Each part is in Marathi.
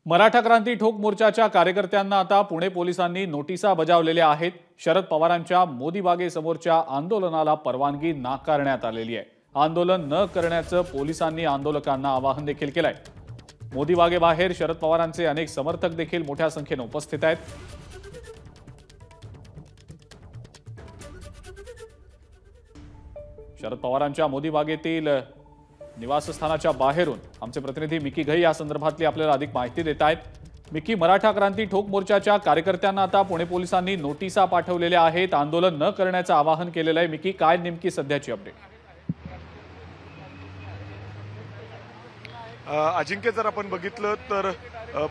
मराठा क्रांती ठोक मोर्चाच्या कार्यकर्त्यांना आता पुणे पोलिसांनी नोटिसा बजावलेल्या आहेत। शरद पवारांच्या मोदी बागेसमोरच्या आंदोलनाला परवानगी नाकारण्यात आलेली आहे। आंदोलन न करण्याचं पोलिसांनी आंदोलकांना आवाहन देखील केलंय। मोदी बागेबाहेर शरद पवारांचे अनेक समर्थक देखील मोठ्या संख्येने उपस्थित आहेत। शरद पवारांच्या मोदी बागेतील निवासस्थानाच्या बाहेरून आमचे प्रतिनिधी मिकी घई या संदर्भातली आपल्याला अधिक माहिती देत आहेत। मिकी, मराठा क्रांती ठोक मोर्चाच्या कार्यकर्त्यांना आता पुणे पोलिसांनी नोटिसा पाठवलेल्या आहेत, आंदोलन न करण्याचं आवाहन केलेलं आहे। मिकी, काय नेमकी सध्याची अपडेट? अजिंक्य, जर आपण बघितलं तर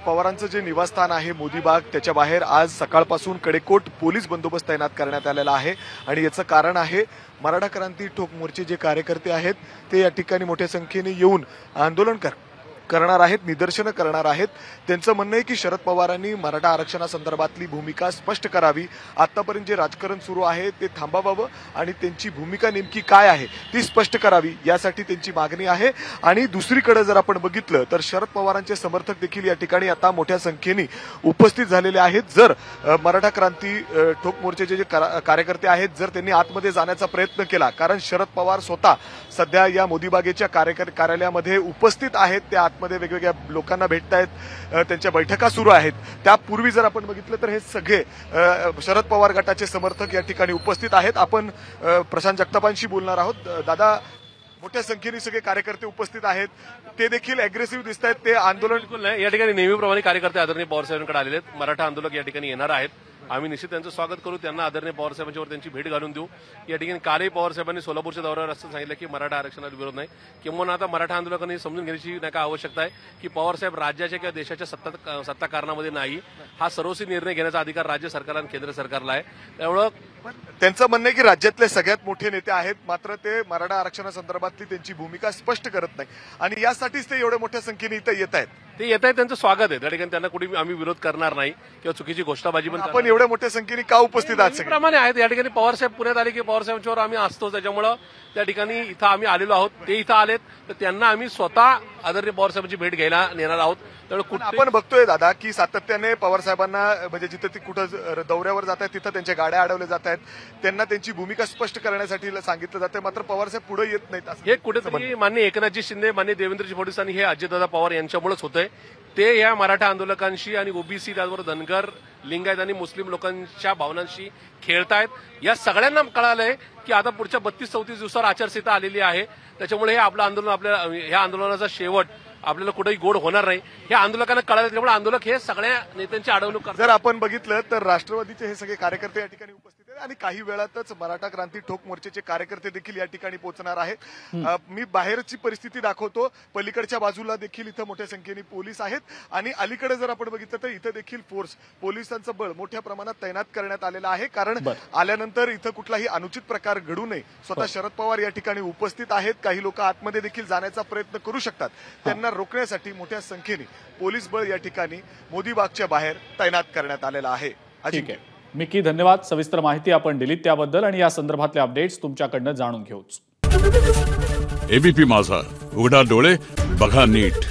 पवारांचं जे निवासस्थान आहे मोदी बाग, त्याच्या बाहेर आज सकाळपासून कडेकोट पोलीस बंदोबस्त तैनात करण्यात आलेला आहे। आणि याचं कारण आहे मराठा क्रांती ठोक मोर्चे जे कार्यकर्ते आहेत ते या ठिकाणी मोठ्या संख्येने येऊन आंदोलन करणार आहेत, निदर्शनं करणार आहेत। त्यांचं म्हणणं आहे की शरद पवारांनी मराठा आरक्षणासंदर्भातली भूमिका स्पष्ट करावी, आतापर्यंत जे राजकारण सुरू आहे ते थांबावं आणि त्यांची भूमिका नेमकी काय आहे ती स्पष्ट करावी, यासाठी त्यांची मागणी आहे। आणि दुसरीकडे जर आपण बघितलं तर शरद पवारांचे समर्थक देखील या ठिकाणी आता मोठ्या संख्येने उपस्थित झालेले आहेत। जर मराठा क्रांती ठोक मोर्चाचे जे कार्यकर्ते आहेत जर त्यांनी आतमध्ये जाण्याचा प्रयत्न केला, कारण शरद पवार स्वतः सध्या या मोदी बागेच्या कार्यालयामध्ये उपस्थित आहेत, त्या आतमध्ये वेगवेगळ्या लोकांना भेटतायत, त्यांच्या बैठका सुरू आहेत। त्यापूर्वी जर आपण बघितलं तर हे सगळे शरद पवार गटाचे समर्थक या ठिकाणी उपस्थित आहेत। आपण प्रशांत जगतापांशी बोलणार आहोत। दादा, मोठ्या संख्येने सगळे कार्यकर्ते उपस्थित आहेत, ते देखील अग्रेसिव्ह दिसत आहेत, ते आंदोलन या ठिकाणी नेहमीप्रमाणे कार्यकर्ते आदरणीय पवारसाहेबांकडे आलेले आहेत। मराठा आंदोलक या ठिकाणी येणार आहेत, आम्ही निश्चित त्यांचं स्वागत करू, त्यांना आदरणीय पवारसाहेबांच्यावर त्यांची भेट घालून देऊ। या ठिकाणी कालही पवारसाहेबांनी सोलापूरच्या दौऱ्यावर असं सांगितलं की मराठा आरक्षणाला विरोध नाही, किंवा आता मराठा आंदोलकांनी समजून घेण्याची नाही का आवश्यकता आहे की पवारसाहेब राज्याच्या किंवा देशाच्या सत्ता कारणामध्ये नाही, हा सर्वस्वी निर्णय घेण्याचा अधिकार राज्य सरकारला आणि केंद्र सरकारला आहे। त्यामुळं त्यांचं म्हणणं आहे की राज्यातले सगळ्यात मोठे नेते आहेत, मात्र ते मराठा आरक्षणासंदर्भातली त्यांची भूमिका स्पष्ट करत नाही आणि यासाठीच ते एवढ्या मोठ्या संख्येने इथं येत आहेत। त्यांचं स्वागत आहे, त्या ठिकाणी त्यांना कुठे आम्ही विरोध करणार नाही किंवा चुकीची घोषणाबाजी पण आपण एवढ्या मोठ्या संख्येने का उपस्थित आहात? प्रमाणे आहेत या ठिकाणी पवारसाहेब पुण्यात आले की पवारसाहेबांच्यावर आम्ही असतो, त्याच्यामुळं त्या ठिकाणी इथं आम्ही आलेलो आहोत। ते इथं आलेत तर त्यांना आम्ही स्वतः आदरणीय पवारसाहेबांची भेट घ्यायला नेणार आहोत। त्यामुळे आपण बघतोय दादा की सातत्याने पवारसाहेबांना म्हणजे जिथे ती कुठं दौऱ्यावर जात आहेत तिथं त्यांच्या गाड्या अडवल्या जात आहेत, त्यांना त्यांची भूमिका स्पष्ट करण्यासाठी सांगितलं जातं, मात्र पवारसाहेब पुढे येत नाहीत। हे कुठेतरी माननीय एकनाथजी शिंदे, माननीय देवेंद्रजी फडणवीस आणि हे अजितदादा पवार यांच्यामुळेच होतंय। ते या मराठा आंदोलकांशी आणि ओबीसी, त्याचबरोबर धनगर, लिंगायत आणि मुस्लिम लोकांच्या भावनांशी खेळतायत। या सगळ्यांना कळालंय की आता पुढच्या 32-34 दिवसावर आचारसंहिता आलेली आहे, त्याच्यामुळे हे आपलं आंदोलन ह्या आंदोलनाचा शेवट आपल्याला कुठेही गोड होणार नाही, हे आंदोलकांना कळालं। त्यामुळे आंदोलक हे सगळ्या नेत्यांची अडवणूक करतात। जर आपण बघितलं तर राष्ट्रवादीचे हे सगळे कार्यकर्ते या ठिकाणी उपस्थित आहेत आणि काही वेळातच मराठा क्रांती ठोक मोर्चाचे कार्यकर्ते देखील या ठिकाणी पोहोचणार आहेत। मी बाहेरची परिस्थिती दाखवतो, पलीकडच्या बाजूला देखील इथं मोठ्या संख्येने पोलीस आहेत आणि अलीकडे जर आपण बघितलं तर इथं देखील पोलिसांचं बळ मोठ्या प्रमाणात तैनात करण्यात आलेलं आहे, कारण आल्यानंतर इथं कुठलाही अनुचित प्रकार घडू नये। स्वतः शरद पवार या ठिकाणी उपस्थित आहेत, काही लोक आतमध्ये देखील जाण्याचा प्रयत्न करू शकतात, त्यांना रोखण्यासाठी मोठ्या संख्येने पोलीस बळ या ठिकाणी मोदी बागच्या बाहेर तैनात करण्यात आलेलं आहे। ठीक आहे मिकी, धन्यवाद। सविस्तर माहिती आपण दिलीत त्याबद्दल आणि या संदर्भातले अपडेट्स तुमच्याकडनं जाणून घेऊच। एबीपी माझा, उघडा डोळे बघा नीट।